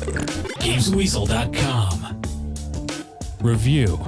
GamesWeasel.com. Review.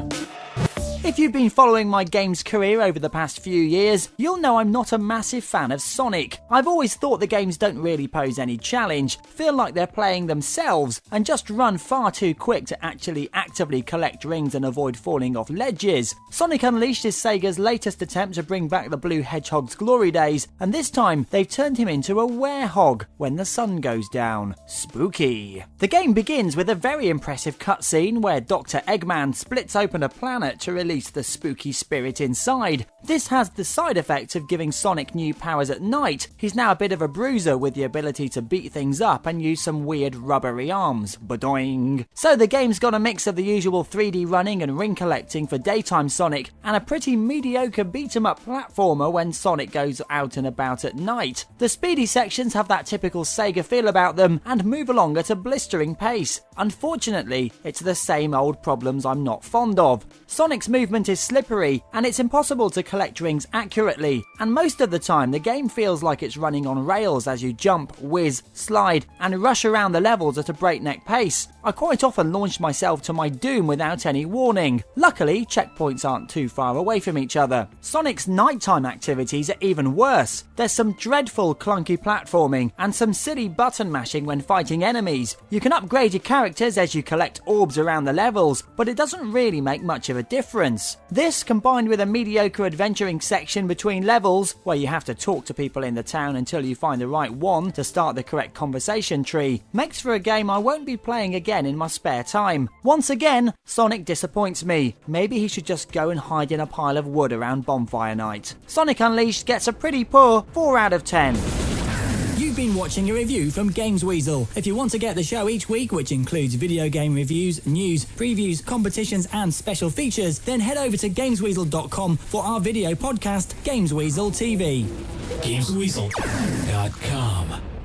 If you've been following my games career over the past few years, you'll know I'm not a massive fan of Sonic. I've always thought the games don't really pose any challenge, feel like they're playing themselves, and just run far too quick to actually actively collect rings and avoid falling off ledges. Sonic Unleashed is Sega's latest attempt to bring back the Blue Hedgehog's glory days, and this time they've turned him into a werehog when the sun goes down. Spooky. The game begins with a very impressive cutscene where Dr. Eggman splits open a planet to release the spooky spirit inside. This has the side effect of giving Sonic new powers at night. He's now a bit of a bruiser with the ability to beat things up and use some weird rubbery arms. Badoing. So the game's got a mix of the usual 3D running and ring collecting for daytime Sonic, and a pretty mediocre beat-em-up platformer when Sonic goes out and about at night. The speedy sections have that typical Sega feel about them and move along at a blistering pace. Unfortunately, it's the same old problems I'm not fond of. Sonic's movement is slippery, and it's impossible to collect rings accurately, and most of the time the game feels like it's running on rails as you jump, whiz, slide, and rush around the levels at a breakneck pace. I quite often launched myself to my doom without any warning. Luckily, checkpoints aren't too far away from each other. Sonic's nighttime activities are even worse. There's some dreadful clunky platforming, and some silly button mashing when fighting enemies. You can upgrade your characters as you collect orbs around the levels, but it doesn't really make much of a difference. This, combined with a mediocre adventuring section between levels, where you have to talk to people in the town until you find the right one to start the correct conversation tree, makes for a game I won't be playing again in my spare time. Once again, Sonic disappoints me. Maybe he should just go and hide in a pile of wood around bonfire night. Sonic Unleashed gets a pretty poor 4 out of 10. You've been watching a review from Games Weasel. If you want to get the show each week, which includes video game reviews, news, previews, competitions and special features, then head over to GamesWeasel.com for our video podcast, Games Weasel TV. GamesWeasel.com.